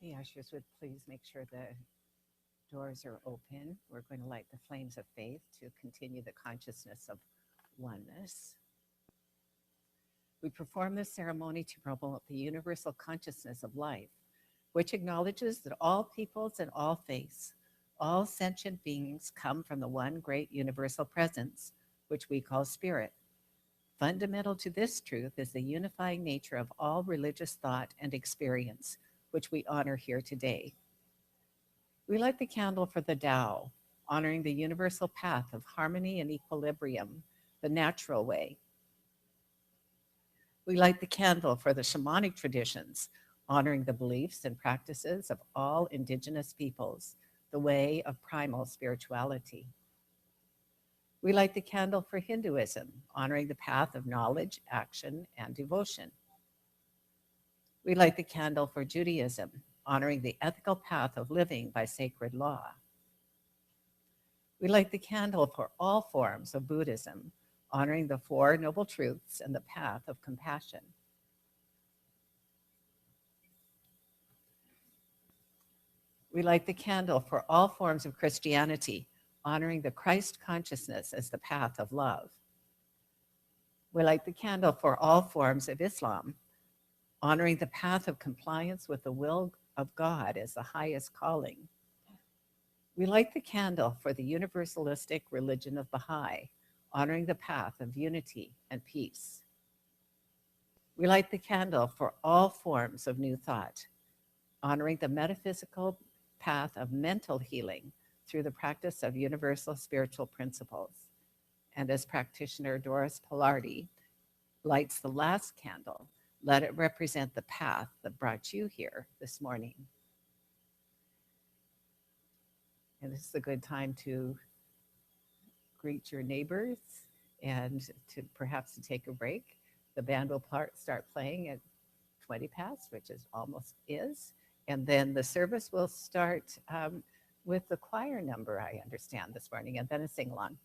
The ushers would please make sure the doors are open. We're going to light the flames of faith to continue the consciousness of oneness. We perform this ceremony to promote the universal consciousness of life, which acknowledges that all peoples and all faiths, all sentient beings come from the one great universal presence, which we call spirit. Fundamental to this truth is the unifying nature of all religious thought and experience, which we honor here today. We light the candle for the Tao, honoring the universal path of harmony and equilibrium, the natural way. We light the candle for the shamanic traditions, honoring the beliefs and practices of all indigenous peoples, the way of primal spirituality. We light the candle for Hinduism, honoring the path of knowledge, action, and devotion. We light the candle for Judaism, honoring the ethical path of living by sacred law. We light the candle for all forms of Buddhism, honoring the Four Noble Truths and the path of compassion. We light the candle for all forms of Christianity, honoring the Christ consciousness as the path of love. We light the candle for all forms of Islam, honoring the path of compliance with the will of God as the highest calling. We light the candle for the universalistic religion of Baha'i, honoring the path of unity and peace. We light the candle for all forms of New Thought, honoring the metaphysical path of mental healing through the practice of universal spiritual principles. And as practitioner Doris Pillardi lights the last candle, let it represent the path that brought you here this morning. And this is a good time to greet your neighbors and to perhaps to take a break. The band will start playing at 20 past, which is almost is. And then the service will start with the choir number, I understand, this morning, and then a sing-along.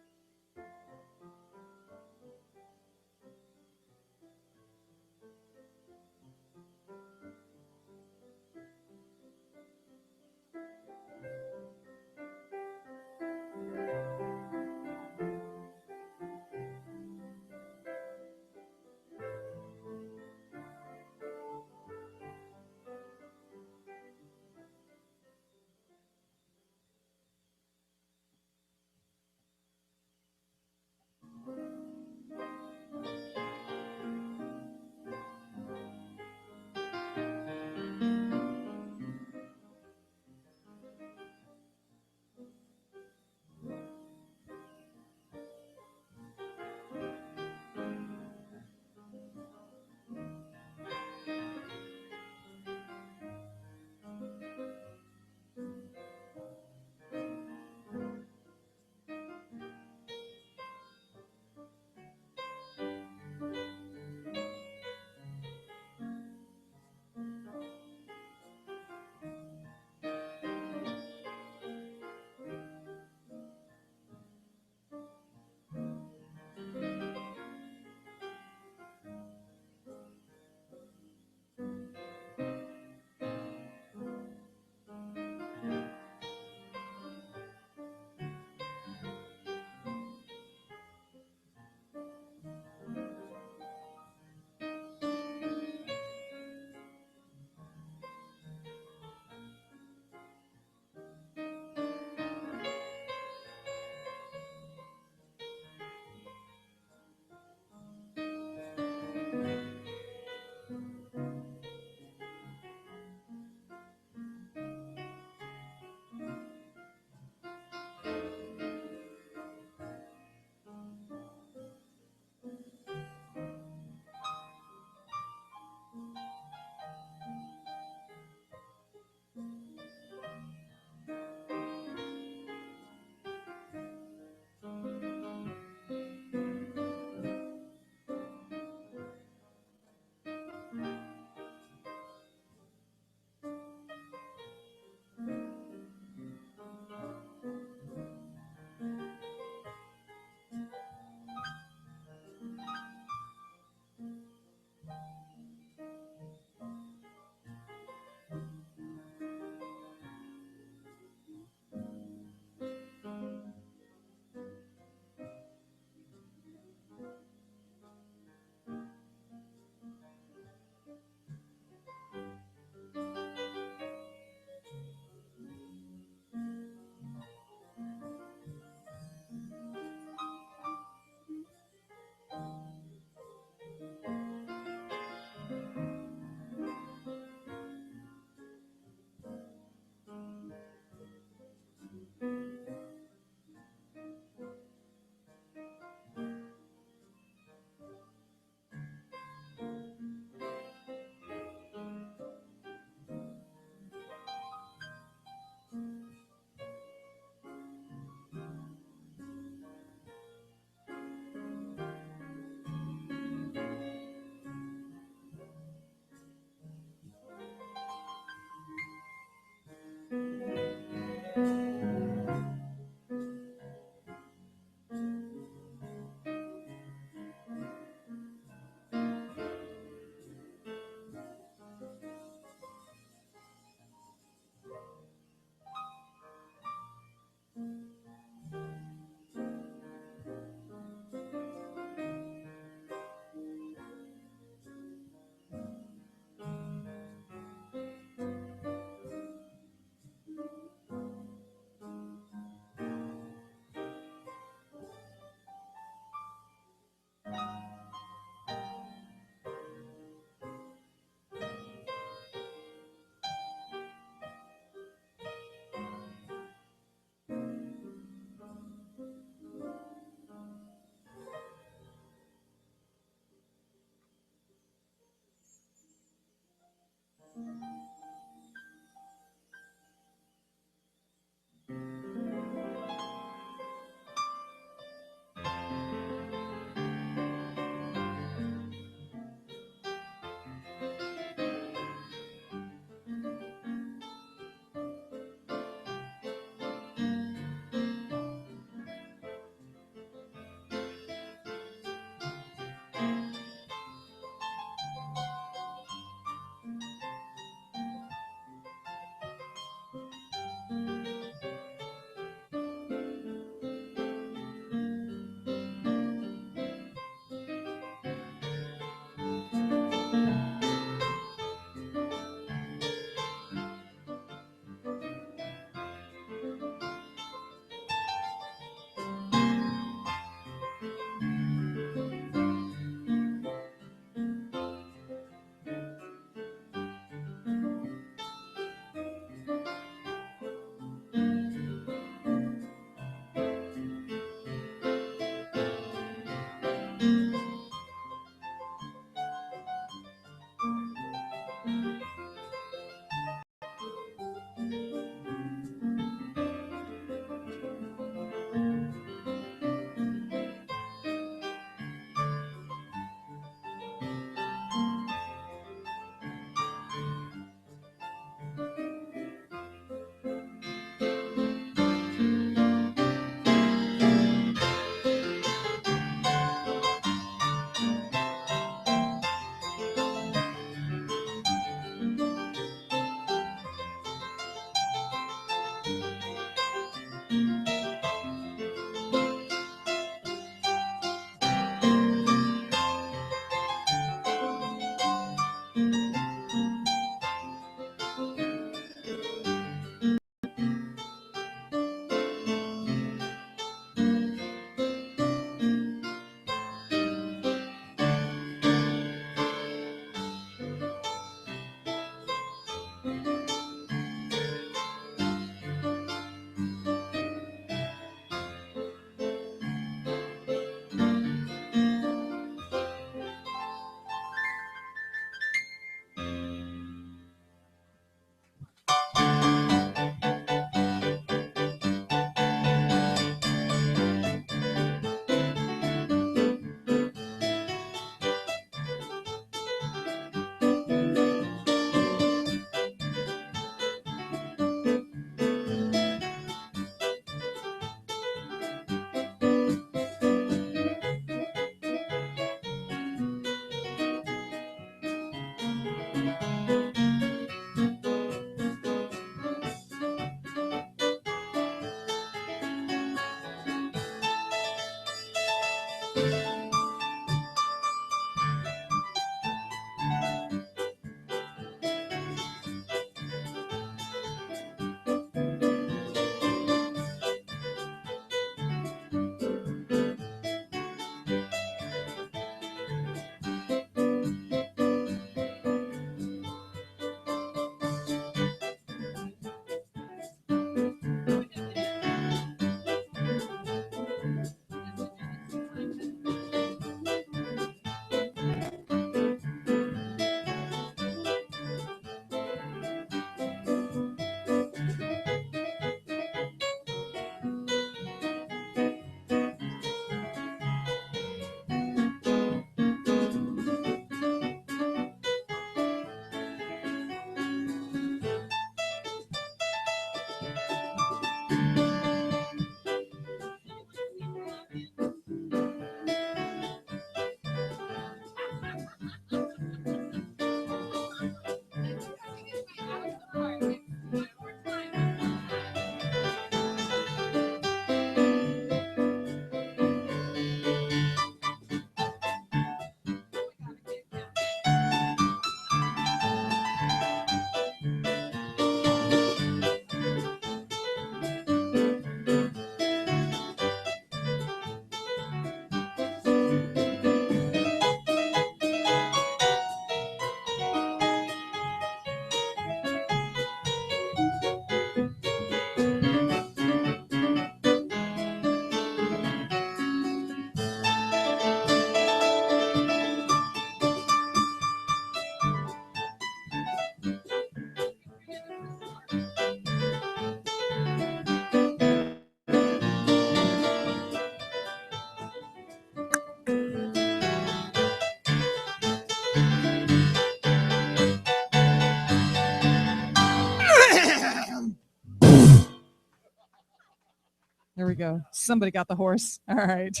There we go. Somebody got the horse. All right.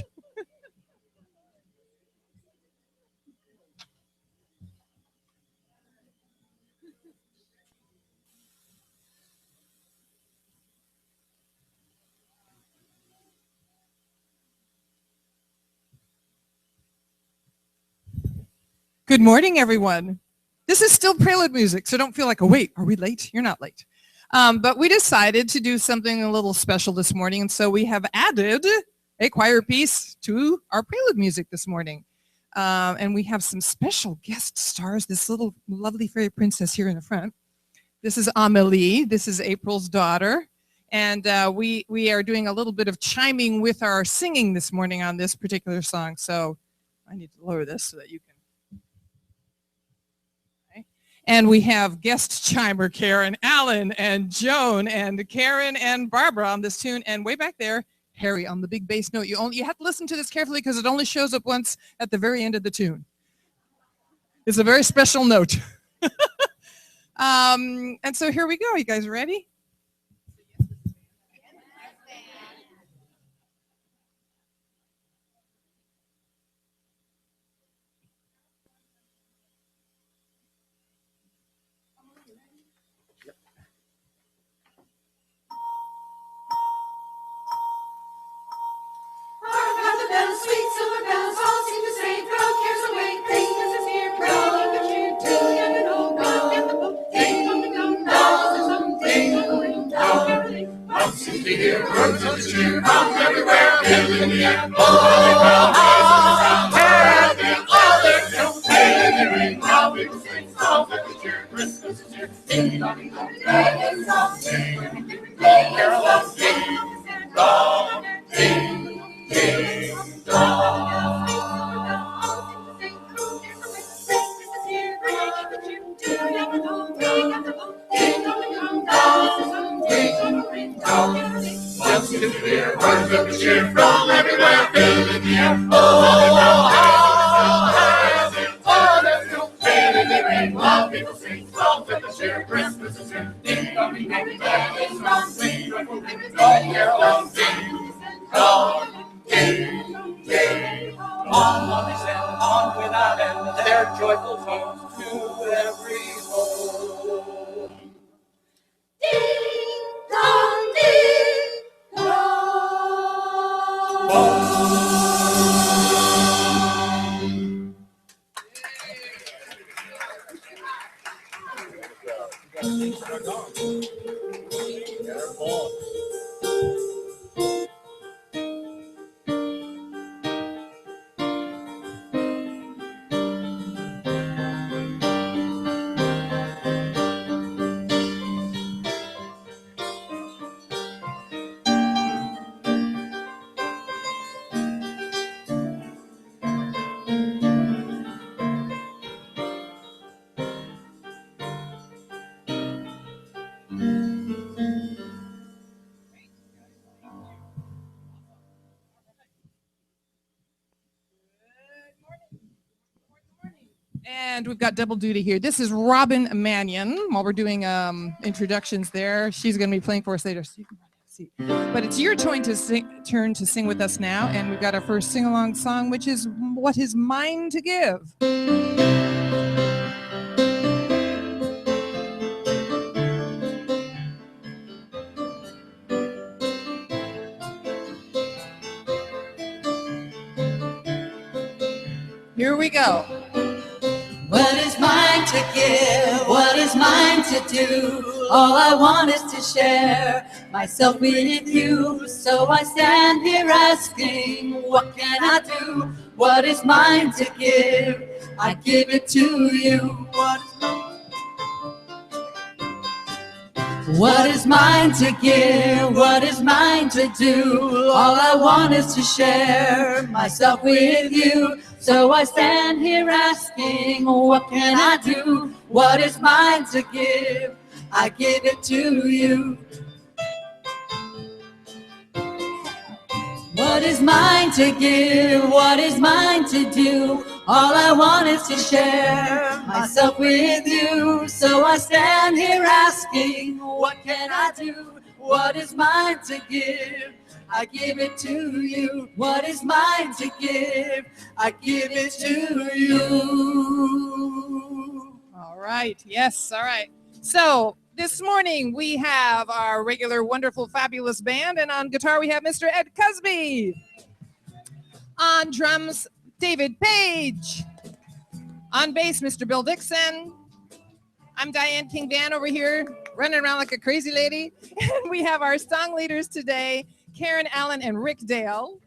Good morning, everyone. This is still prelude music, so don't feel like, oh, wait, are we late? You're not late. But we decided to do something a little special this morning, and so we have added a choir piece to our prelude music this morning. And we have some special guest stars, this little lovely fairy princess here in the front. This is Amelie. This is April's daughter. And we are doing a little bit of chiming with our singing this morning on this particular song. So I need to lower this so that you can. Okay. And we have guest chimer Karen Allen and Joan and Karen and Barbara on this tune. And way back there, Harry on the big bass note. You have to listen to this carefully because it only shows up once at the very end of the tune. It's a very special note. And so here we go. You guys ready? Bells, sweet silver bells, all seem to say, throw cares away. Christmas is here, bringing good cheer to young and old. Go get the book, ding dong ding dong, bells are some ding dong ring dong. What seems to hear words of cheer from everywhere, filling in the air. Oh, how happy all their bells, ding ring, how people sing songs of good cheer. Christmas is here, ding dong ding dong, bells are ding, carols ding dong, ding ding. Bells to hear words of cheer from everywhere, filling the air. Oh, how happy all there's no pain in the ring. While people sing songs of the cheer, Christmas is here. Ding dong ding dong, bells dong, sing joyful, dong carol, ding dong, ding ding. On they sail, on without end, their joyful tones to every home. Ding dong, ding dong. And we've got double duty here. This is Robin Mannion. While we're doing introductions there, she's going to be playing for us later. So you can see. But it's your turn to sing with us now. And we've got our first sing-along song, which is What Is Mine to Give. Here we go. What is mine to give? What is mine to do? All I want is to share myself with you. So I stand here asking, what can I do? What is mine to give? I give it to you. What is mine to give? What is mine to do? All I want is to share myself with you. So I stand here asking, what can I do? What is mine to give? I give it to you. What is mine to give? What is mine to do? All I want is to share myself with you. So I stand here asking, what can I do? What is mine to give? I give it to you. What is mine to give? I give it to you. All right. Yes. All right. So this morning we have our regular, wonderful, fabulous band. And on guitar we have Mr. Ed Cusby. On drums, David Page. On bass, Mr. Bill Dixon. I'm Diane King Dan over here, running around like a crazy lady. And we have our song leaders today, Karen Allen and Rick Dale.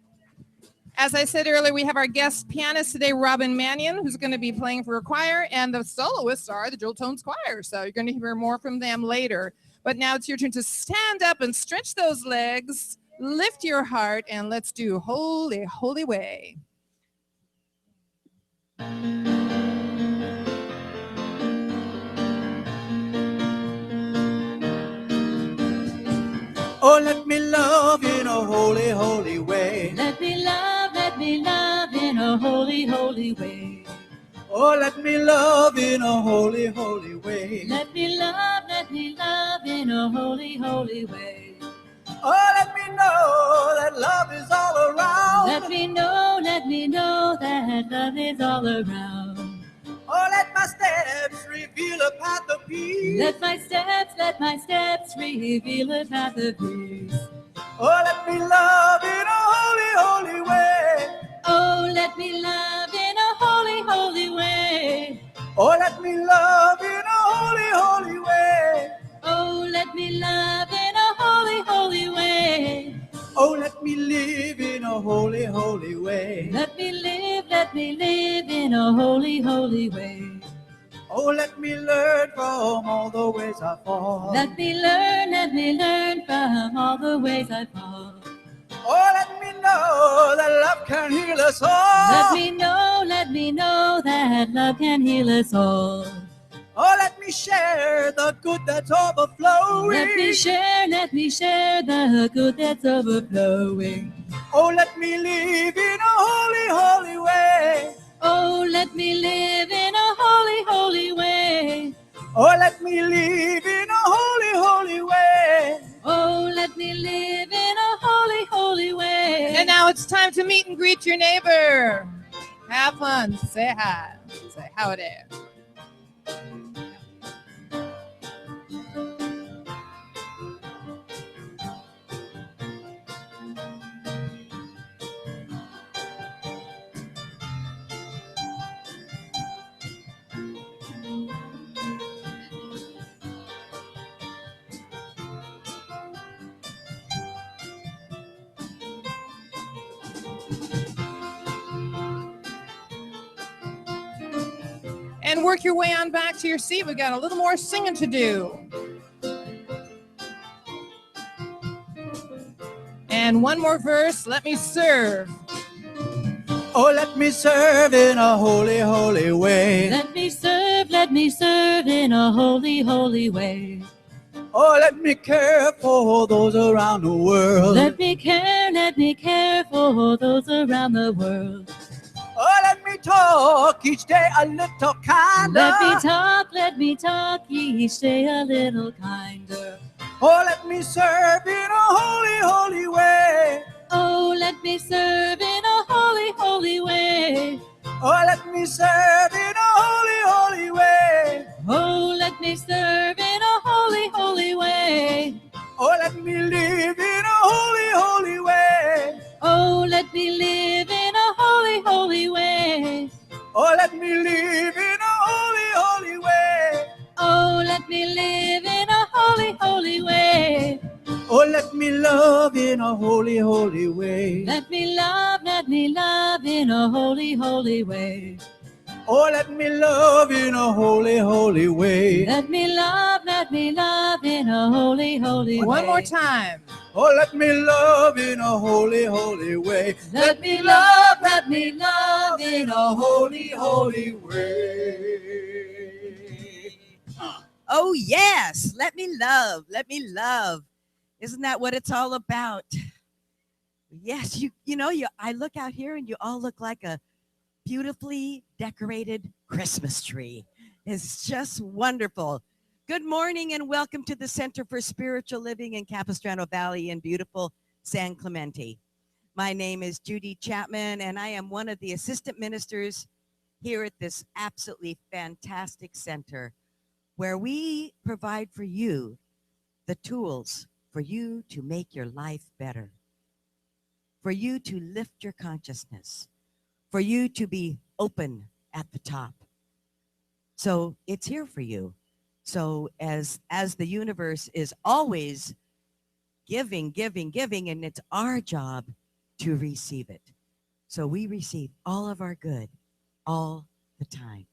As I said earlier, we have our guest pianist today, Robin Mannion, who's going to be playing for a choir, and the soloists are the Jewel Tones Choir. So you're going to hear more from them later. But now it's your turn to stand up and stretch those legs, lift your heart, and let's do Holy, Holy Way. Oh, let me love in a holy, holy way. Let me love in a holy, holy way. Oh, let me love in a holy, holy way. Let me love in a holy, holy way. Oh, let me know that love is all around. Let me know that love is all around. Oh, let my steps reveal a path of peace. Let my steps reveal a path of peace. Oh, let me love in a holy, holy way. Oh, let me love in a holy, holy way. Oh, let me love in a holy, holy way. Oh, let me love in a holy, holy way. Oh, let me live in a holy, holy way. Let me live in a holy, holy way. Oh, let me learn from all the ways I fall. Let me learn from all the ways I fall. Oh, let me know that love can heal us all. Let me know that love can heal us all. Oh, let me share the good that's overflowing. Let me share the good that's overflowing. Oh, let me live in a holy, holy way. Oh, let me live in a holy, holy way. Oh, let me live in a holy, holy way. Oh, let me live in a holy, holy way. And now it's time to meet and greet your neighbor. Have fun. Say hi. Say how it is. And work your way on back to your seat. We've got a little more singing to do. And one more verse. Let me serve. Oh, let me serve in a holy, holy way. Let me serve in a holy, holy way. Oh, let me care for those around the world. Let me care for those around the world. Oh, let me talk each day a little kinder. let me talk each day a little kinder. Oh, let me serve in a holy, holy way. Oh, let me serve in a holy, holy way. Oh, let me serve in a holy, holy way. Oh, let me serve in a holy, holy way. Oh, let me live in a holy, holy way. Oh, let me live in a holy, holy way. Oh, let me live in a holy, holy way. Oh, let me live in a holy, holy way. Oh, let me love in a holy, holy way. Let me love in a holy, holy way. Oh, let me love in a holy, holy way. Let me love in a holy, holy way. One more time. Oh, let me love in a holy, holy way. Let me love in a holy, holy way. Oh, yes. Let me love. Let me love. Isn't that what it's all about? Yes, I look out here and you all look like a beautifully decorated Christmas tree. It's just wonderful. Good morning and welcome to the Center for Spiritual Living in Capistrano Valley in beautiful San Clemente. My name is Judy Chapman and I am one of the assistant ministers here at this absolutely fantastic center where we provide for you the tools for you to make your life better, for you to lift your consciousness, for you to be open at the top. So it's here for you. So as the universe is always giving, and it's our job to receive it. So we receive all of our good all the time.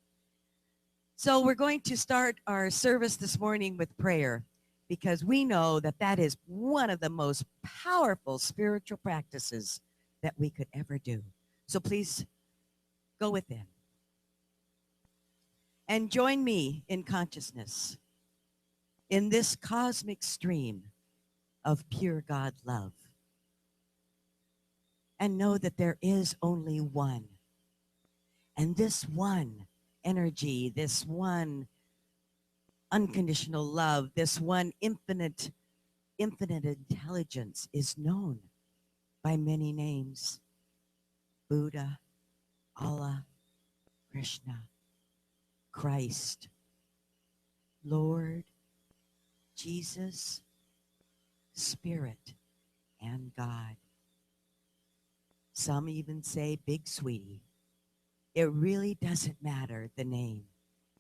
So we're going to start our service this morning with prayer because we know that that is one of the most powerful spiritual practices that we could ever do. So please go within and join me in consciousness in this cosmic stream of pure God love. And know that there is only one. And this one energy, this one unconditional love, this one infinite intelligence is known by many names. Buddha, Allah, Krishna, Christ, Lord, Jesus, Spirit, and God. Some even say Big Sweetie. It really doesn't matter the name.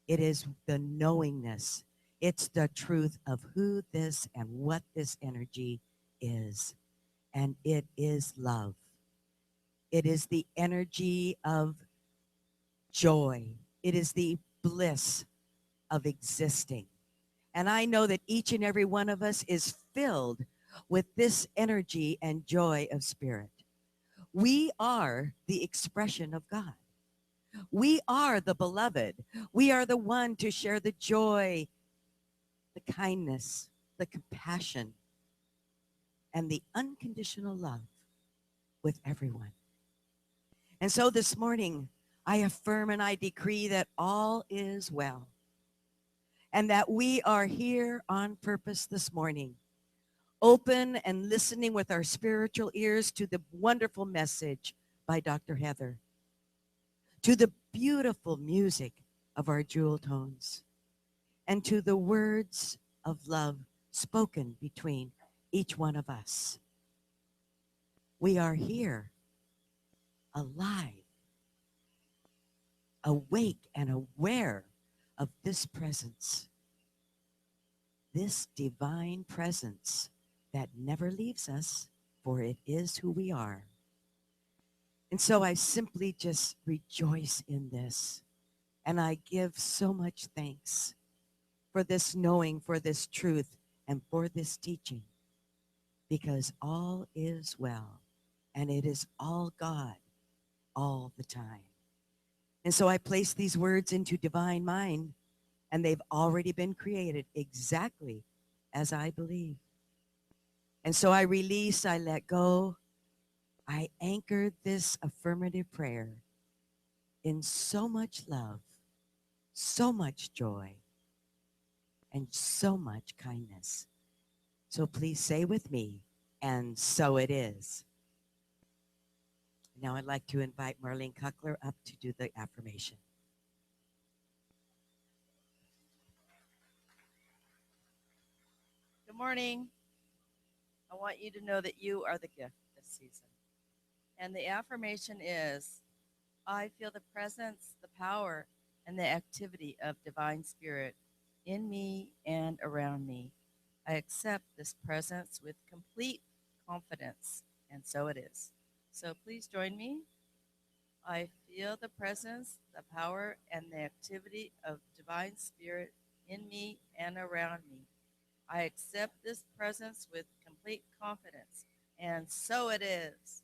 It is the knowingness. It's the truth of who this and what this energy is. And it is love. It is the energy of joy. It is the bliss of existing. And I know that each and every one of us is filled with this energy and joy of spirit. We are the expression of God. We are the beloved. We are the one to share the joy, the kindness, the compassion, and the unconditional love with everyone. And so this morning, I affirm and I decree that all is well and that we are here on purpose this morning, open and listening with our spiritual ears to the wonderful message by Dr. Heather, to the beautiful music of our jewel tones, and to the words of love spoken between each one of us. We are here, alive, awake and aware of this presence, this divine presence that never leaves us, for it is who we are. And so I simply just rejoice in this. And I give so much thanks for this knowing, for this truth, and for this teaching. Because all is well, and it is all God all the time. And so I place these words into divine mind, and they've already been created exactly as I believe. And so I release, I let go, I anchor this affirmative prayer in so much love, so much joy, and so much kindness. So please say with me, and so it is. Now I'd like to invite Marlene Kuckler up to do the affirmation. Good morning. I want you to know that you are the gift this season. And the affirmation is, I feel the presence, the power, and the activity of divine spirit in me and around me. I accept this presence with complete confidence, and so it is. So please join me. I feel the presence, the power, and the activity of divine spirit in me and around me. I accept this presence with complete confidence, and so it is.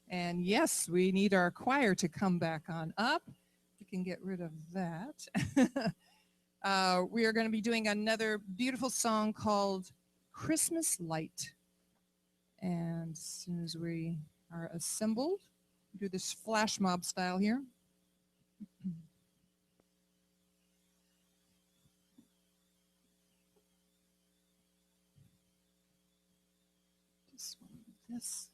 And yes, we need our choir to come back on up. We can get rid of that. We are going to be doing another beautiful song called Christmas Light. And as soon as we are assembled, do this flash mob style here. Just this.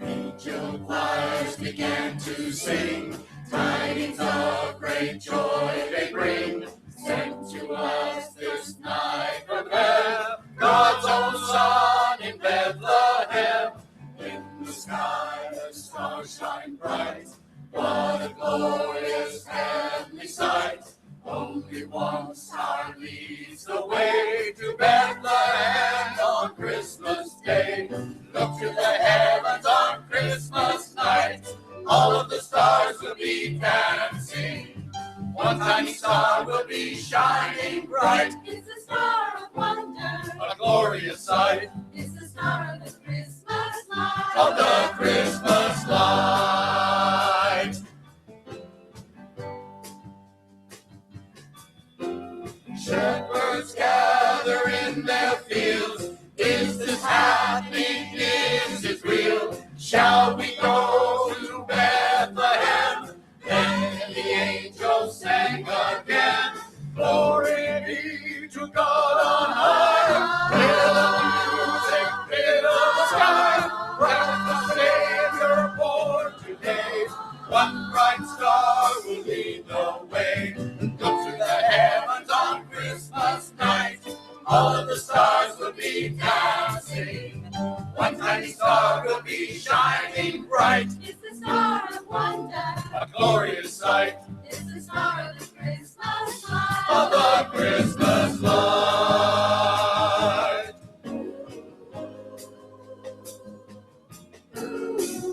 Angel choirs began to sing, tidings of great joy they bring. Sent to us this night from heaven, God's own Son in Bethlehem. In the sky the stars shine bright, what a glorious heavenly sight. Only one star leads the way to Bethlehem on Christmas Day. Look to the heavens on Christmas night, all of the stars will be dancing. One tiny star will be shining bright. It's the star of wonder, A glorious sight it's the star of the Christmas light. of the Christmas light. Shepherds gather in their fields. Is this happening? Is it real? Shall we go to Bethlehem? Then the angels sang again. Glory be to God on high. Fill the music, fill the sky. Bright the Savior born today. One bright star will lead the way. Look to the heavens on Christmas night. All of the stars will be dancing. One tiny star will be shining bright. It's the star of wonder, A glorious sight it's the star of the Christmas light. of the Christmas light.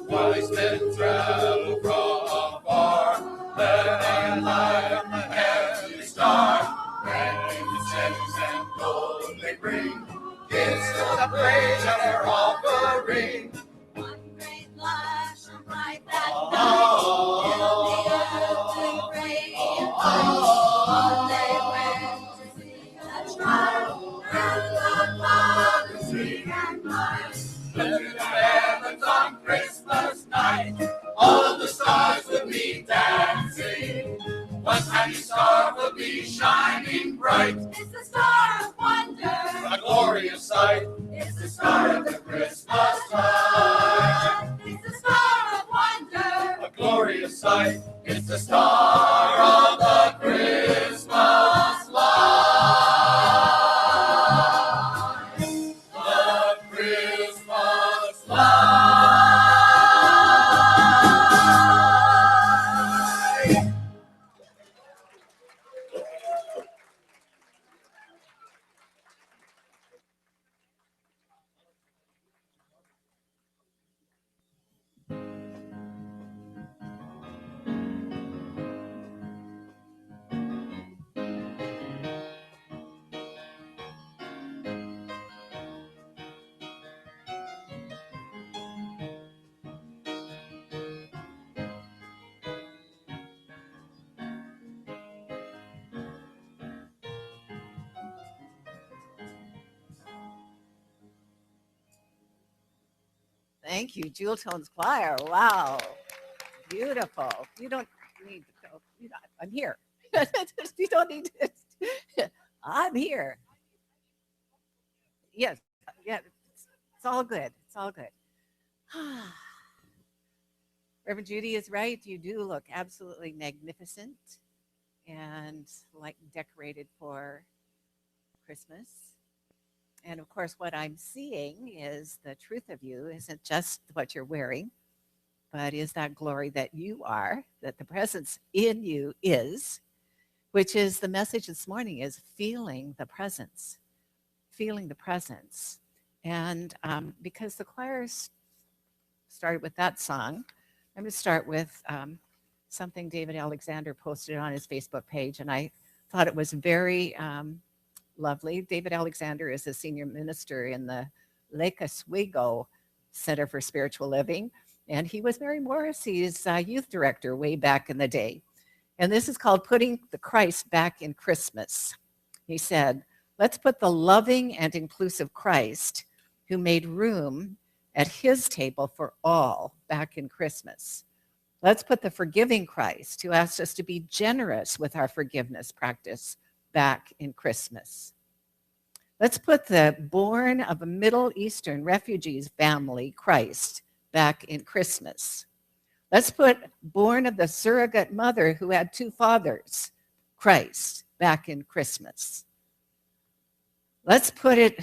Wise men travel from afar, and light on the heavenly star. Frankincense and gold they bring, gifts of praise and their offering. One great light shone bright that Oh, night. Fill the earth with radiant light. On they went to see the child, and the Father sweet and mild. Look to the heavens on Christmas night. All of the stars will be dancing. One tiny star will be shining bright. It's the star of wonder, A glorious sight. it's the star of the Christmas light. It's the star of wonder, A glorious sight. It's the star of the Christmas light. The Christmas light. Thank you, Jewel Tones Choir. Wow. Beautiful. You don't need to go. I'm here. You don't need to. I'm here. Yes. Yeah. It's all good. It's all good. Reverend Judy is right. You do look absolutely magnificent and like decorated for Christmas. And of course, what I'm seeing is the truth of you isn't just what you're wearing, but is that glory that you are, that the presence in you is, which is the message this morning is feeling the presence, feeling the presence. And because the choir started with that song, I'm going to start with something David Alexander posted on his Facebook page, and I thought it was very lovely. David Alexander is a senior minister in the Lake Oswego Center for Spiritual Living, and he was Mary Morrissey's youth director way back in the day. And this is called Putting the Christ Back in Christmas. He said, let's put the loving and inclusive Christ who made room at his table for all back in Christmas. Let's put the forgiving Christ who asked us to be generous with our forgiveness practice back in Christmas. Let's put the born of a Middle Eastern refugees family Christ back in Christmas. Let's put born of the surrogate mother who had two fathers Christ back in Christmas. Let's put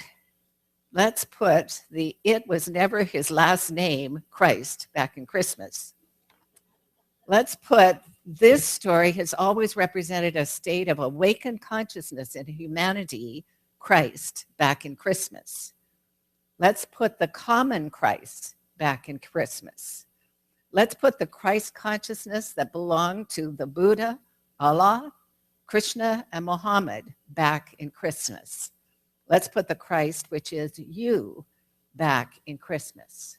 the it was never his last name Christ back in Christmas. Let's put this story has always represented a state of awakened consciousness in humanity, Christ, back in Christmas. Let's put the common Christ back in Christmas. Let's put the Christ consciousness that belonged to the Buddha, Allah, Krishna, and Muhammad back in Christmas. Let's put the Christ, which is you, back in Christmas.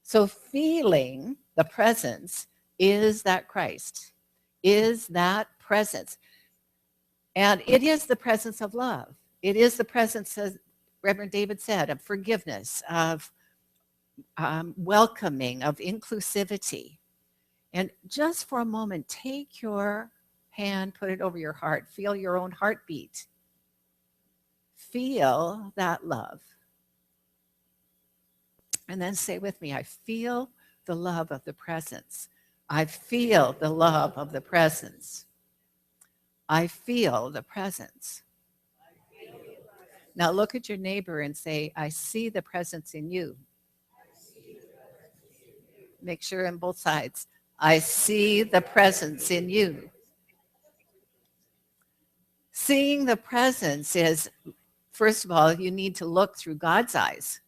So feeling the presence is that Christ, is that presence. And it is the presence of love. It is the presence, as Reverend David said, of forgiveness, of welcoming, of inclusivity. And just for a moment, take your hand, put it over your heart, feel your own heartbeat. Feel that love. And then say with me, I feel the love of the presence. I feel the love of the presence. I feel the presence. Now look at your neighbor and say, I see the presence in you. Make sure on both sides. I see the presence in you. Seeing the presence is, first of all, you need to look through God's eyes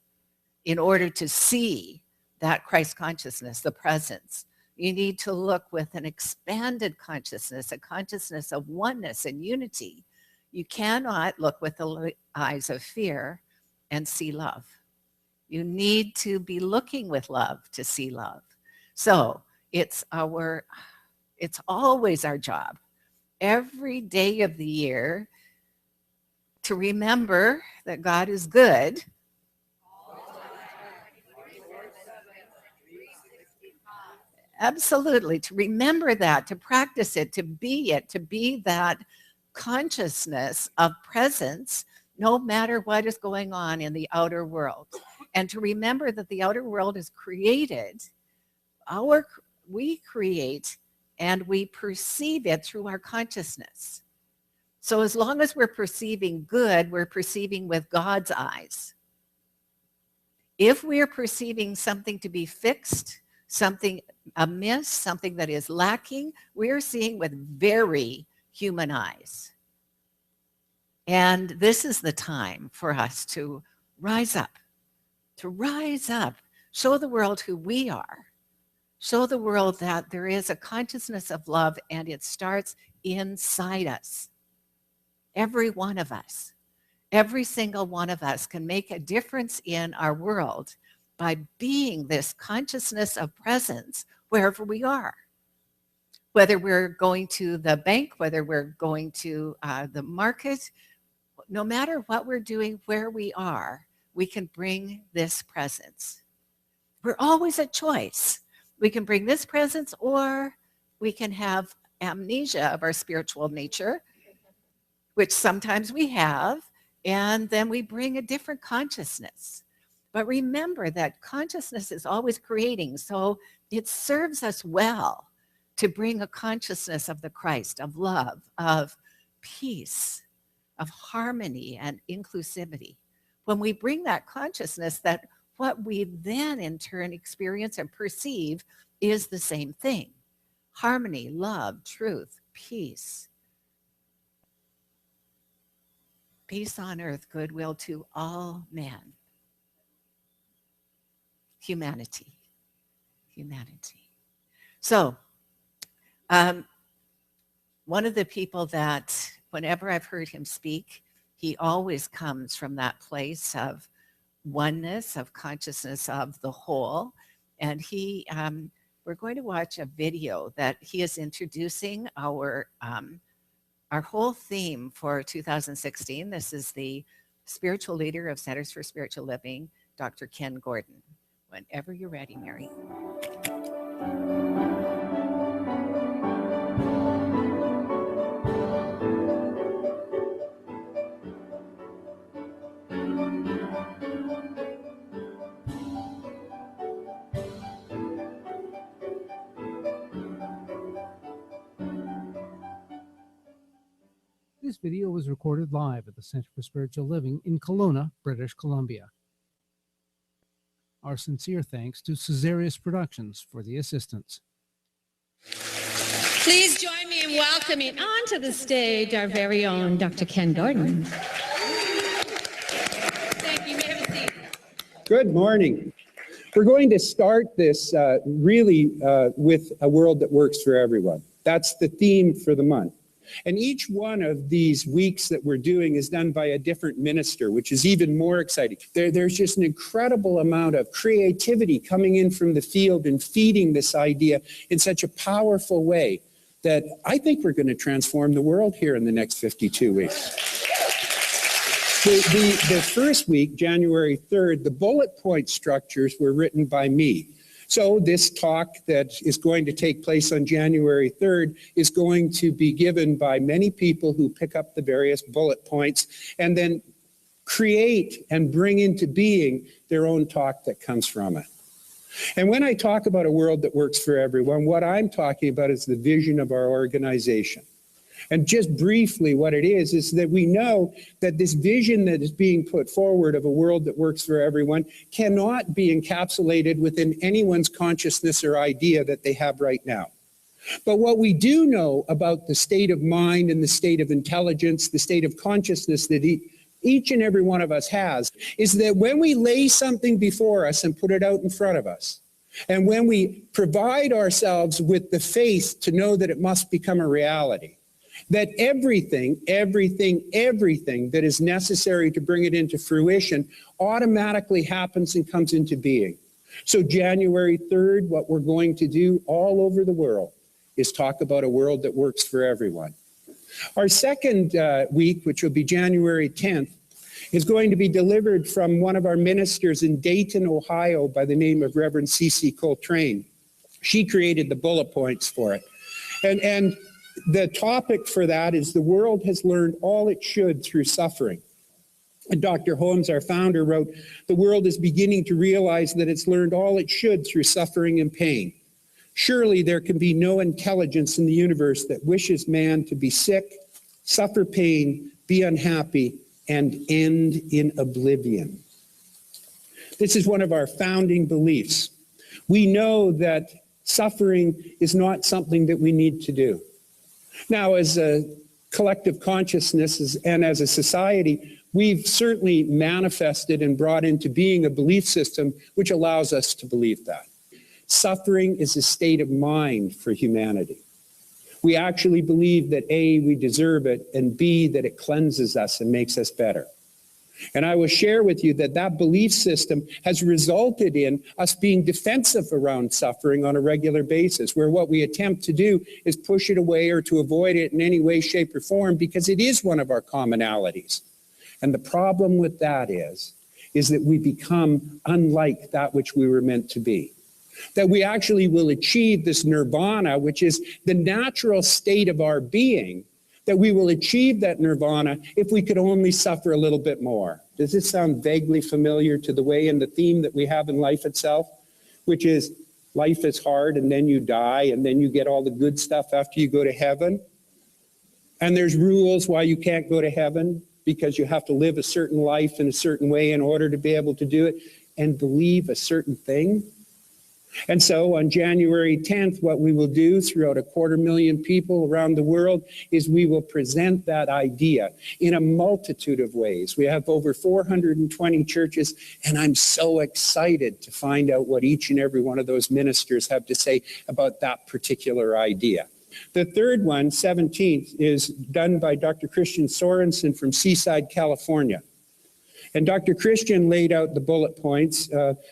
in order to see that Christ consciousness, the presence. You need to look with an expanded consciousness, a consciousness of oneness and unity. You cannot look with the eyes of fear and see love. You need to be looking with love to see love. So it's always our job, every day of the year, to remember that God is good. Absolutely, to remember that, to practice it, to be that consciousness of presence, no matter what is going on in the outer world. And to remember that the outer world is created, we create and we perceive it through our consciousness. So as long as we're perceiving good, we're perceiving with God's eyes. If we're perceiving something to be fixed, something amiss, something that is lacking, we're seeing with very human eyes. And this is the time for us to rise up, show the world who we are, show the world that there is a consciousness of love and it starts inside us. Every one of us, every single one of us can make a difference in our world by being this consciousness of presence wherever we are. Whether we're going to the bank, whether we're going to the market, no matter what we're doing, where we are, we can bring this presence. We're always a choice. We can bring this presence, or we can have amnesia of our spiritual nature, which sometimes we have, and then we bring a different consciousness. But remember that consciousness is always creating, so it serves us well to bring a consciousness of the Christ, of love, of peace, of harmony and inclusivity. When we bring that consciousness, that what we then in turn experience and perceive is the same thing: harmony, love, truth, peace. Peace on earth, goodwill to all men. Humanity. So, one of the people that, whenever I've heard him speak, he always comes from that place of oneness, of consciousness of the whole. And we're going to watch a video that he is introducing our whole theme for 2016. This is the spiritual leader of Centers for Spiritual Living, Dr. Ken Gordon. Whenever you're ready, Mary. This video was recorded live at the Center for Spiritual Living in Kelowna, British Columbia. Our sincere thanks to Caesarius Productions for the assistance. Please join me in welcoming onto the stage our very own Dr. Ken Gordon. Thank you. You may have a seat. Good morning. We're going to start this with a world that works for everyone. That's the theme for the month. And each one of these weeks that we're doing is done by a different minister, which is even more exciting. There's just an incredible amount of creativity coming in from the field and feeding this idea in such a powerful way that I think we're going to transform the world here in the next 52 weeks. The first week, January 3rd, the bullet point structures were written by me. So this talk that is going to take place on January 3rd is going to be given by many people who pick up the various bullet points and then create and bring into being their own talk that comes from it. And when I talk about a world that works for everyone, what I'm talking about is the vision of our organization. And just briefly, what it is that we know that this vision that is being put forward of a world that works for everyone cannot be encapsulated within anyone's consciousness or idea that they have right now. But what we do know about the state of mind and the state of intelligence, the state of consciousness that each and every one of us has, is that when we lay something before us and put it out in front of us, and when we provide ourselves with the faith to know that it must become a reality, that everything that is necessary to bring it into fruition automatically happens and comes into being. So January 3rd, what we're going to do all over the world is talk about a world that works for everyone. Our second week, which will be January 10th, is going to be delivered from one of our ministers in Dayton, Ohio, by the name of Reverend C.C. Coltrane. She created the bullet points for it. And the topic for that is the world has learned all it should through suffering. And Dr. Holmes, our founder, wrote, the world is beginning to realize that it's learned all it should through suffering and pain. Surely there can be no intelligence in the universe that wishes man to be sick, suffer pain, be unhappy, and end in oblivion. This is one of our founding beliefs. We know that suffering is not something that we need to do. Now, as a collective consciousness and as a society, we've certainly manifested and brought into being a belief system which allows us to believe that. Suffering is a state of mind for humanity. We actually believe that A, we deserve it, and B, that it cleanses us and makes us better. And I will share with you that that belief system has resulted in us being defensive around suffering on a regular basis, where what we attempt to do is push it away or to avoid it in any way, shape, or form because it is one of our commonalities. And the problem with that is is that we become unlike that which we were meant to be. That we actually will achieve this nirvana, which is the natural state of our being, that we will achieve that nirvana if we could only suffer a little bit more. Does this sound vaguely familiar to the way and the theme that we have in life itself? Which is, life is hard and then you die and then you get all the good stuff after you go to heaven. And there's rules why you can't go to heaven, because you have to live a certain life in a certain way in order to be able to do it and believe a certain thing. And so on January 10th, what we will do throughout 250,000 people around the world is we will present that idea in a multitude of ways. We have over 420 churches, and I'm so excited to find out what each and every one of those ministers have to say about that particular idea. The third one, 17th, is done by Dr. Christian Sorensen from Seaside, California. And Dr. Christian laid out the bullet points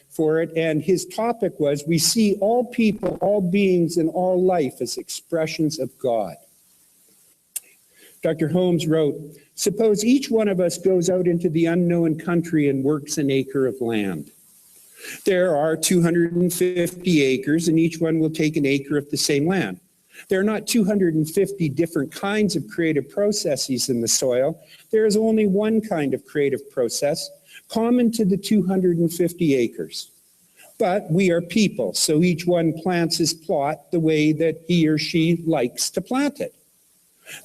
for it, and his topic was, we see all people, all beings, and all life as expressions of God. Dr. Holmes wrote, suppose each one of us goes out into the unknown country and works an acre of land. There are 250 acres, and each one will take an acre of the same land. There are not 250 different kinds of creative processes in the soil. There is only one kind of creative process, common to the 250 acres. But we are people, so each one plants his plot the way that he or she likes to plant it.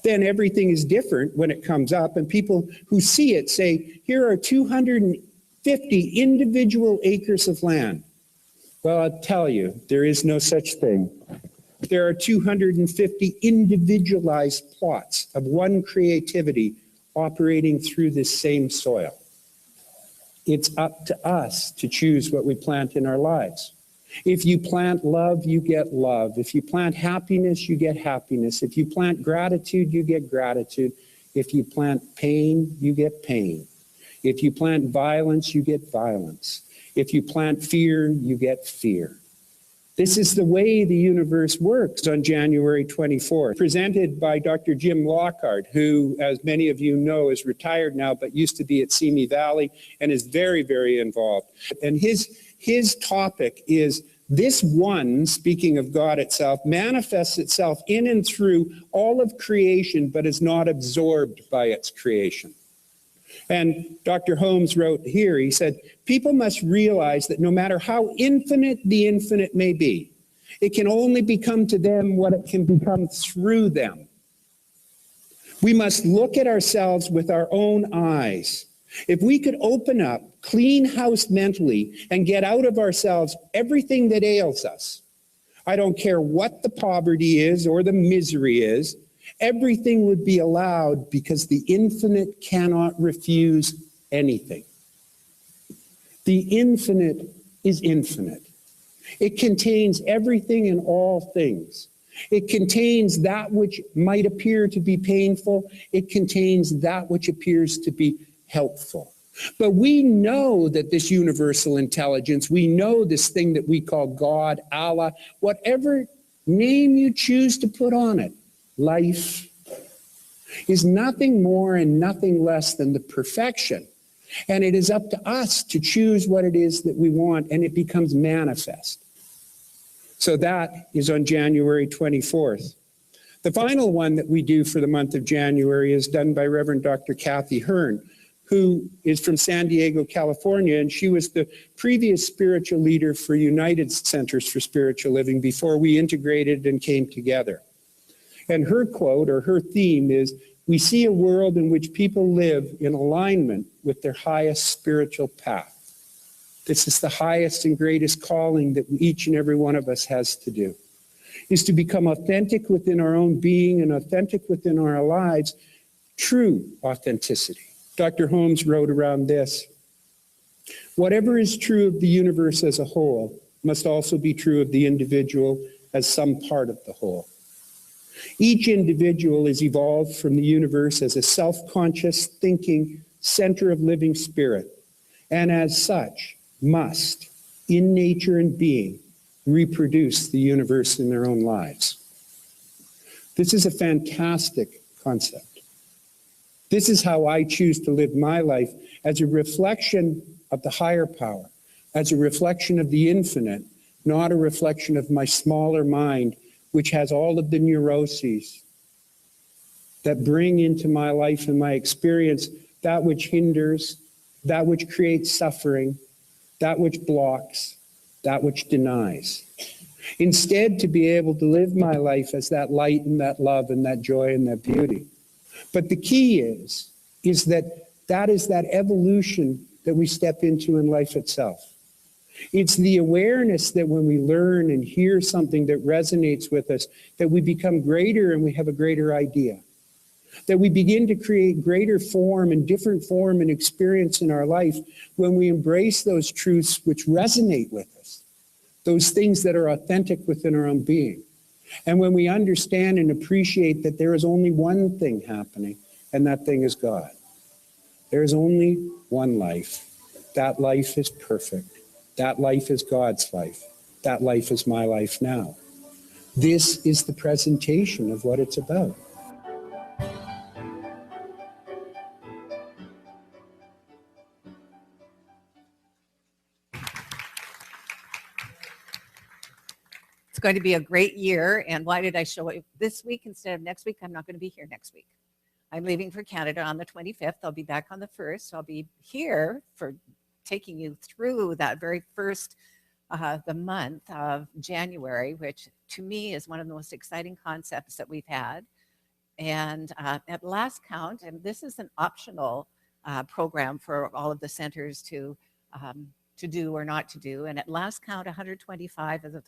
Then everything is different when it comes up, and people who see it say, here are 250 individual acres of land. Well, I'll tell you, there is no such thing. There are 250 individualized plots of one creativity operating through this same soil. It's up to us to choose what we plant in our lives. If you plant love, you get love. If you plant happiness, you get happiness. If you plant gratitude, you get gratitude. If you plant pain, you get pain. If you plant violence, you get violence. If you plant fear, you get fear. This is the way the universe works on January 24th, presented by Dr. Jim Lockhart, who, as many of you know, is retired now, but used to be at Simi Valley and is very, very involved. And his topic is, this one, speaking of God itself, manifests itself in and through all of creation, but is not absorbed by its creation. And Dr. Holmes wrote here, he said, people must realize that no matter how infinite the infinite may be, it can only become to them what it can become through them. We must look at ourselves with our own eyes. If we could open up, clean house mentally, and get out of ourselves everything that ails us, I don't care what the poverty is or the misery is, everything would be allowed, because the infinite cannot refuse anything. The infinite is infinite. It contains everything and all things. It contains that which might appear to be painful. It contains that which appears to be helpful. But we know that this universal intelligence, we know this thing that we call God, Allah, whatever name you choose to put on it, life, is nothing more and nothing less than the perfection. And it is up to us to choose what it is that we want, and it becomes manifest. So that is on January 24th. The final one that we do for the month of January is done by Reverend Dr. Kathy Hearn, who is from San Diego, California, and she was the previous spiritual leader for United Centers for Spiritual Living before we integrated and came together. And her quote, or her theme, is, we see a world in which people live in alignment with their highest spiritual path. This is the highest and greatest calling that each and every one of us has to do, is to become authentic within our own being and authentic within our lives, true authenticity. Dr. Holmes wrote around this, whatever is true of the universe as a whole must also be true of the individual as some part of the whole. Each individual is evolved from the universe as a self-conscious, thinking, center of living spirit, and as such must, in nature and being, reproduce the universe in their own lives. This is a fantastic concept. This is how I choose to live my life, as a reflection of the higher power, as a reflection of the infinite, not a reflection of my smaller mind, which has all of the neuroses that bring into my life and my experience that which hinders, that which creates suffering, that which blocks, that which denies. Instead, to be able to live my life as that light and that love and that joy and that beauty. But the key is that is that evolution that we step into in life itself. It's the awareness that when we learn and hear something that resonates with us, that we become greater and we have a greater idea. That we begin to create greater form and different form and experience in our life when we embrace those truths which resonate with us, those things that are authentic within our own being. And when we understand and appreciate that there is only one thing happening, and that thing is God. There is only one life. That life is perfect. That life is God's life. That life is my life now. This is the presentation of what it's about. It's going to be a great year. And why did I show it this week instead of next week? I'm not going to be here next week. I'm leaving for Canada on the 25th. I'll be back on the 1st. I'll be here for taking you through that very first, the month of January, which to me is one of the most exciting concepts that we've had. And at last count, and this is an optional program for all of the centers to do or not to do. And at last count, 125 of the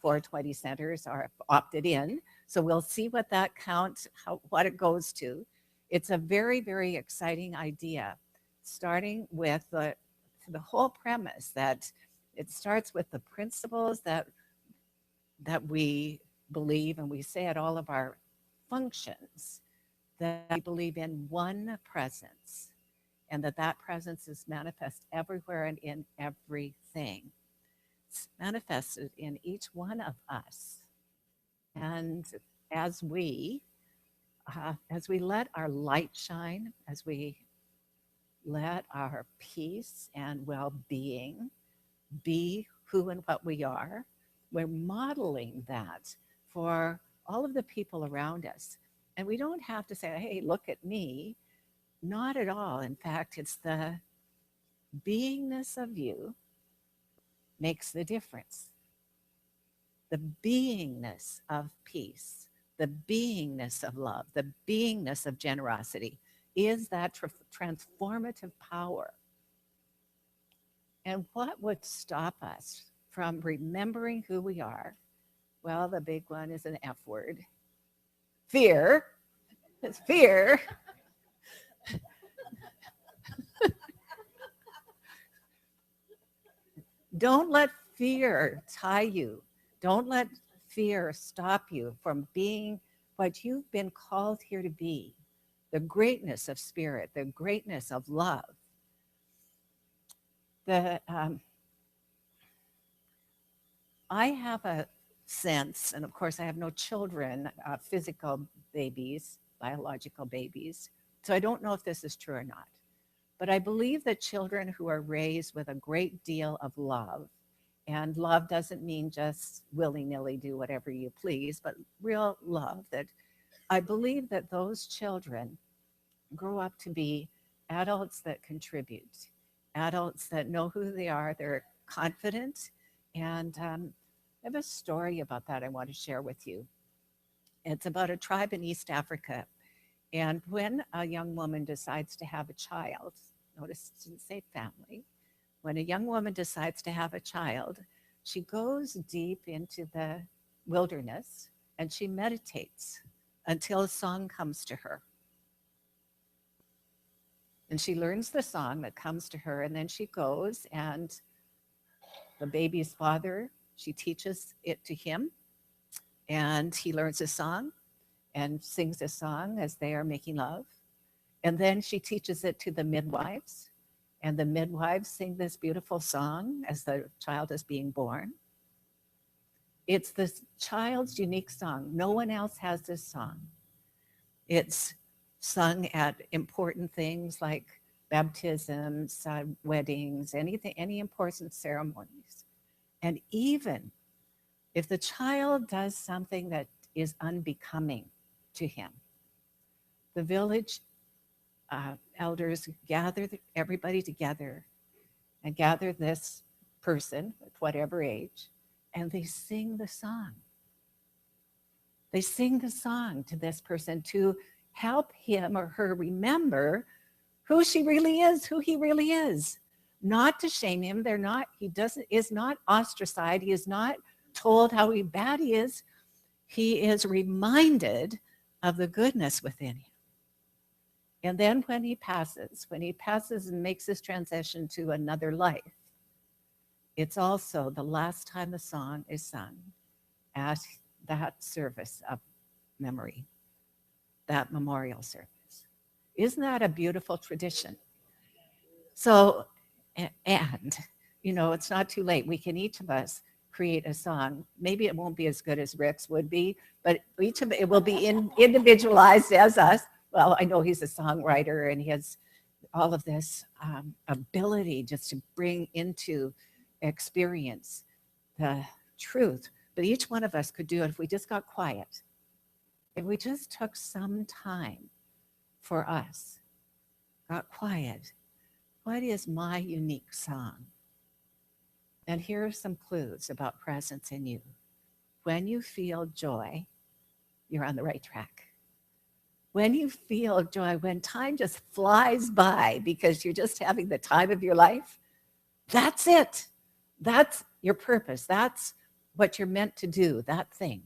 420 centers are opted in. So we'll see what that counts, what it goes to. It's a very, very exciting idea, starting with the whole premise that it starts with the principles that we believe, and we say at all of our functions, that we believe in one presence, and that presence is manifest everywhere and in everything. It's manifested in each one of us. And as we let our light shine, as we let our peace and well-being be who and what we are, we're modeling that for all of the people around us. And we don't have to say, hey, look at me. Not at all. In fact, it's the beingness of you makes the difference. The beingness of peace, the beingness of love, the beingness of generosity is that transformative power. And what would stop us from remembering who we are? Well, the big one is an F word. Fear. It's fear. Don't let fear tie you. Don't let fear stop you from being what you've been called here to be. The greatness of spirit, the greatness of love. I have a sense, and of course I have no children, physical babies, biological babies, so I don't know if this is true or not. But I believe that children who are raised with a great deal of love, and love doesn't mean just willy-nilly do whatever you please, but real love, that I believe that those children grow up to be adults that contribute, adults that know who they are, they're confident. And I have a story about that I want to share with you. It's about a tribe in East Africa. And when a young woman decides to have a child, notice it didn't say family, when a young woman decides to have a child, she goes deep into the wilderness and she meditates until a song comes to her. And she learns the song that comes to her, and then she goes, and the baby's father, she teaches it to him, and he learns a song and sings a song as they are making love. And then she teaches it to the midwives, and the midwives sing this beautiful song as the child is being born. It's this child's unique song. No one else has this song. It's sung at important things like baptisms, weddings, anything, any important ceremonies. And even if the child does something that is unbecoming to him, the village elders gather everybody together and gather this person at whatever age, and they sing the song. They sing the song to this person to help him or her remember who she really is, who he really is. Not to shame him. Is not ostracized. He is not told how bad he is. He is reminded of the goodness within him. And then when he passes and makes this transition to another life, it's also the last time the song is sung at that service of memory, that memorial service. Isn't that a beautiful tradition? So, and, it's not too late. We can each of us create a song. Maybe it won't be as good as Rick's would be, but each of it will be individualized as us. Well, I know he's a songwriter and he has all of this ability just to bring into experience the truth. But each one of us could do it if we just got quiet. If we just took some time for us, got quiet. What is my unique song? And here are some clues about presence in you. When you feel joy, you're on the right track. When you feel joy, when time just flies by because you're just having the time of your life, that's it. That's your purpose. That's what you're meant to do, that thing.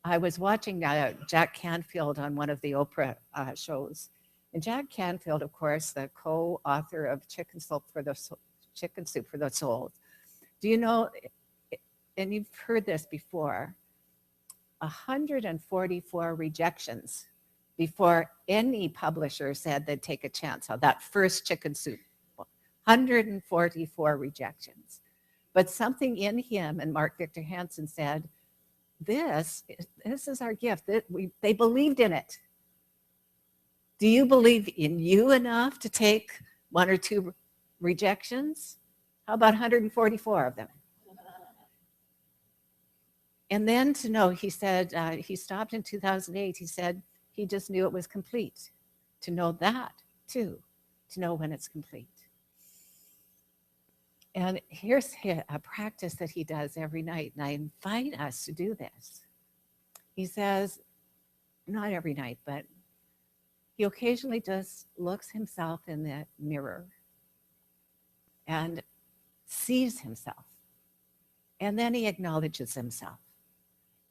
I was watching Jack Canfield on one of the Oprah shows. And Jack Canfield, of course, the co-author of Chicken Soup for the Soul. Do you know, and you've heard this before, 144 rejections before any publisher said they'd take a chance on that first Chicken Soup. 144 rejections. But something in him and Mark Victor Hansen said, this is our gift. They believed in it. Do you believe in you enough to take one or two rejections? How about 144 of them? And then to know, he said, he stopped in 2008. He said he just knew it was complete. To know that, too, to know when it's complete. And here's a practice that he does every night, and I invite us to do this. He says, not every night, but he occasionally just looks himself in the mirror and sees himself. And then he acknowledges himself.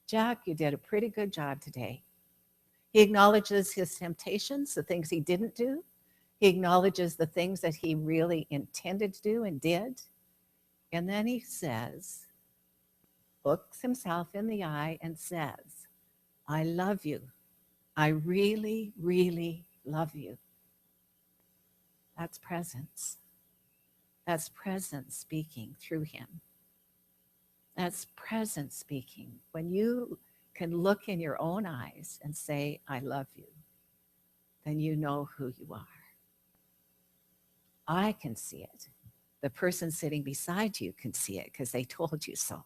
Jack, you did a pretty good job today. He acknowledges his temptations, the things he didn't do. He acknowledges the things that he really intended to do and did. And then he says, looks himself in the eye and says, I love you. I really, really love you. That's presence. That's presence speaking through him. That's presence speaking. When you can look in your own eyes and say, I love you, then you know who you are. I can see it. The person sitting beside you can see it because they told you so.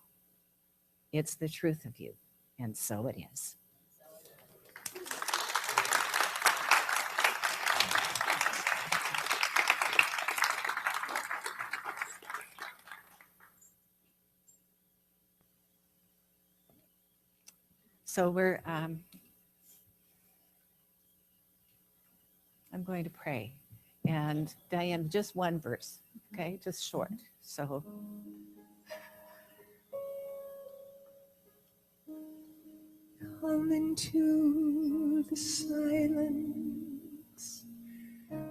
It's the truth of you, and so it is. So I'm going to pray. And Diane, just one verse, okay? Just short. So come into the silence,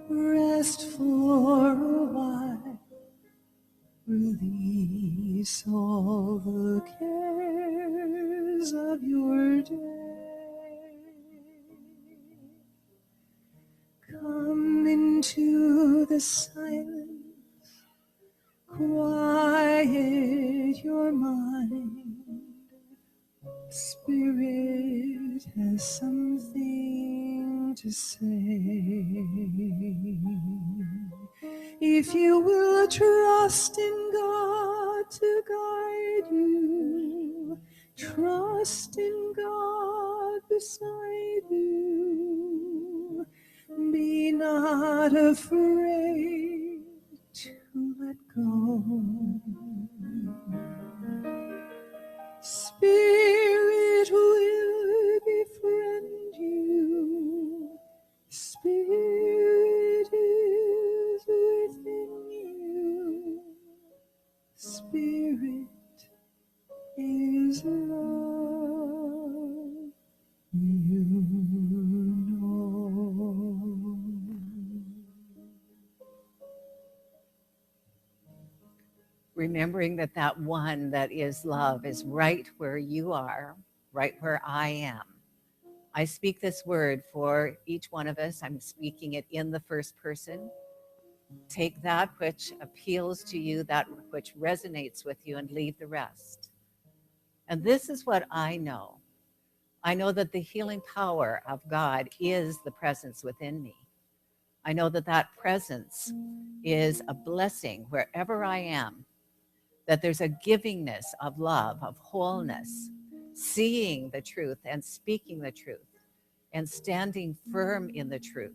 rest for a while, release all the cares of your day. Come into the silence, quiet your mind. Spirit has something to say. If you will trust in God to guide you, trust in God beside you, be not afraid to let go. Spirit will befriend you. Spirit is within you. Spirit is love. You know. Remembering that that one that is love is right where you are, right where I am. I speak this word for each one of us. I'm speaking it in the first person. Take that which appeals to you, that which resonates with you, and leave the rest. And this is what I know. I know that the healing power of God is the presence within me. I know that that presence is a blessing wherever I am, that there's a givingness of love, of wholeness, seeing the truth and speaking the truth and standing firm in the truth.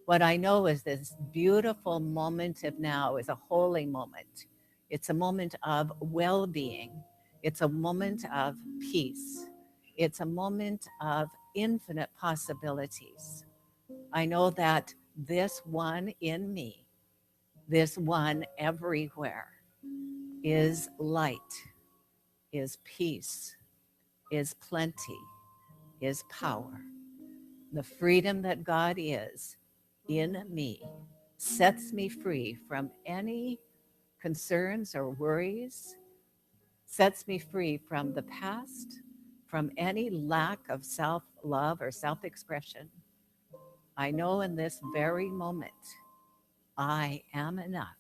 What I know is this beautiful moment of now is a holy moment. It's a moment of well-being. It's a moment of peace. It's a moment of infinite possibilities. I know that this one in me, this one everywhere, is light, is peace, is plenty, is power. The freedom that God is in me sets me free from any concerns or worries, sets me free from the past, from any lack of self-love or self-expression. I know in this very moment, I am enough.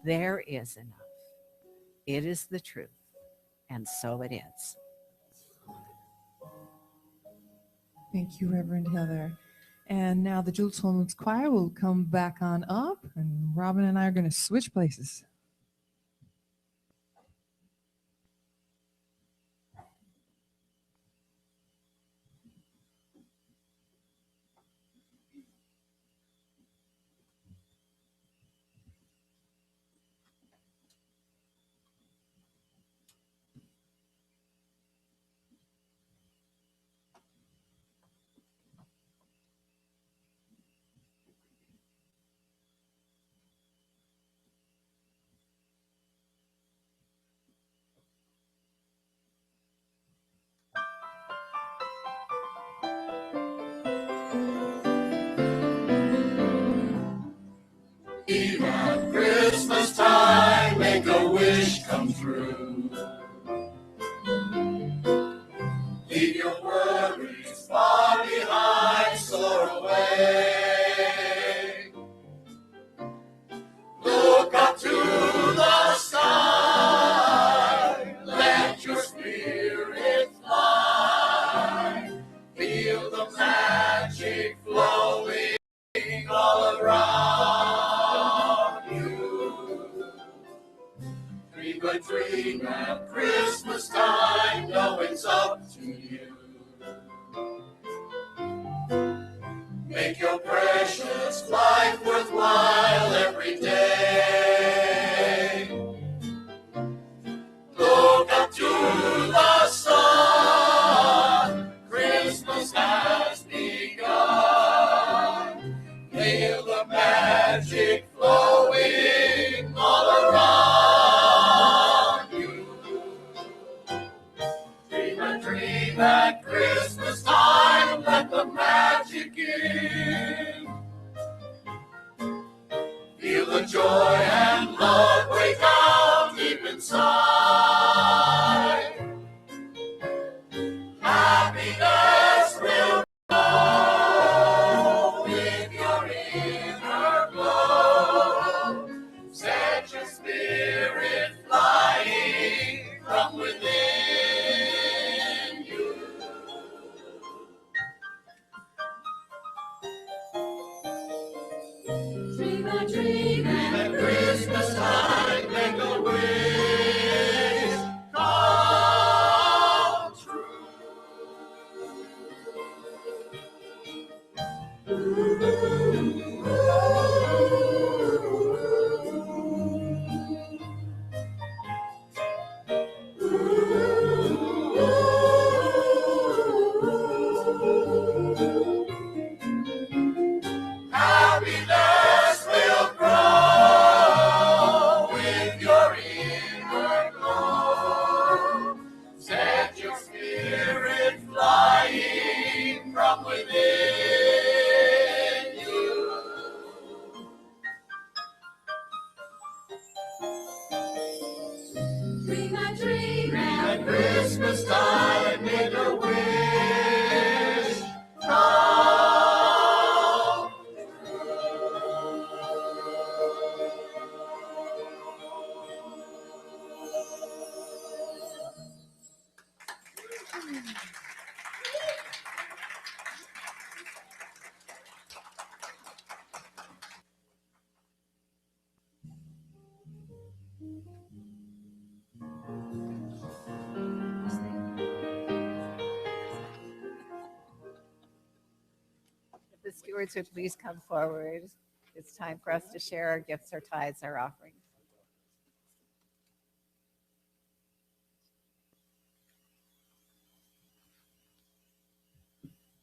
There is enough. It is the truth, and so it is. Thank you, Reverend Heather. And now the Jules Holmes Choir will come back on up, and Robin and I are going to switch places. Christmas time, make a wish come true. Leave your worries far behind, soar away. Look up to the sky, let your spirit fly. Feel the magic flowing all around you. Dream a dream at Christmas time, know it's up to you. Make your precious life worthwhile every day. Look up to the sun, Christmas has begun. Feel the magic flowing all around you. Dream a dream at Christmas time, let the magic in. Feel the joy and love break out deep inside. Happiness will grow with your inner glow. Set your spirit flying from within you. Dream a dream Christmas time make a wish come If the stewards would please come forward. It's time for us to share our gifts, our tithes, our offerings.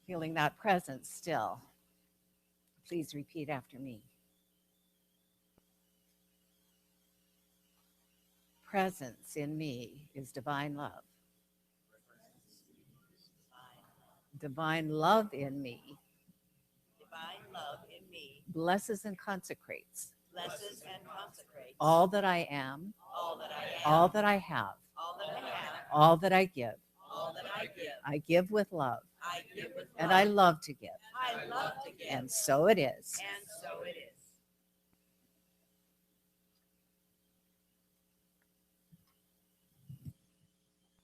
Feeling that presence still, please repeat after me. Presence in me is divine love. Divine love in me blesses and consecrates all that I am, all that I have, all that I give. I give with love, and I love to give. And so it is.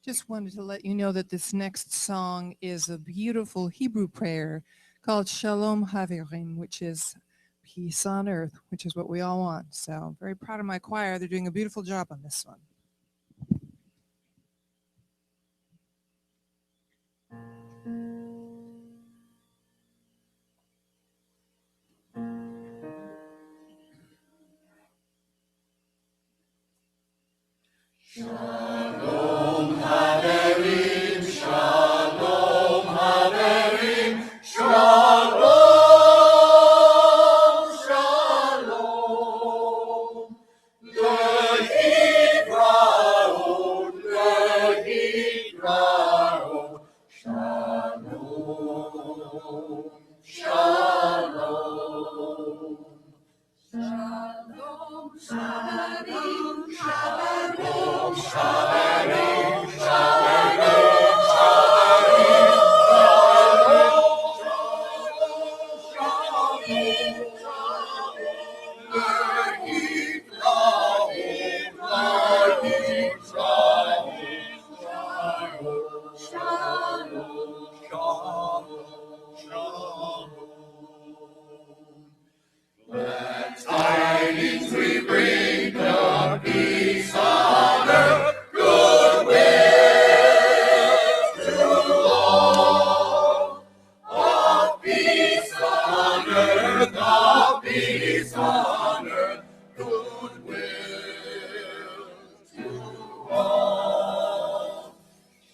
Just wanted to let you know that this next song is a beautiful Hebrew prayer called Shalom Haverim, which is peace on earth, which is what we all want. So I'm very proud of my choir. They're doing a beautiful job on this one. Shalom Haverim, Shalom Haverim, Shalom, Shalom. Lehitraot, Lehitraot, Shalom, Shalom. Shalom, Shalom, Shalom, Shalom, Shalom, tidings we bring of peace on earth, goodwill to all. Of peace on earth, of peace on earth, goodwill to all.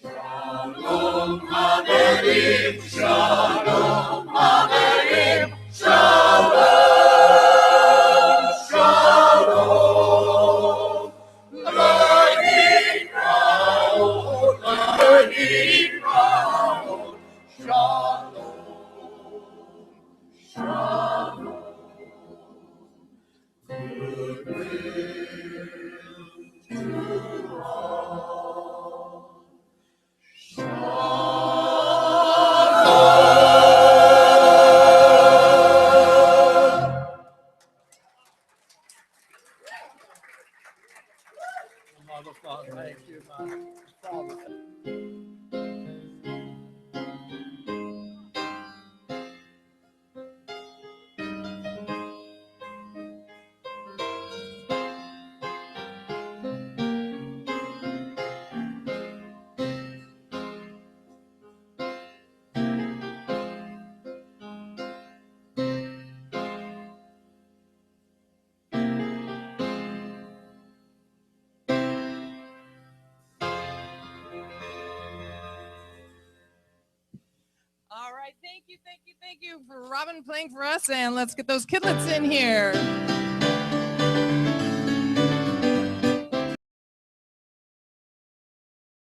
Shalom Haverim, Shalom Haverim, Shalom. Shalom, Lehitraot, Lehitraot, Shalom, Shalom, goodwill to all. Thank you, Father. All right, thank you for Robin playing for us, and let's get those kidlets in here.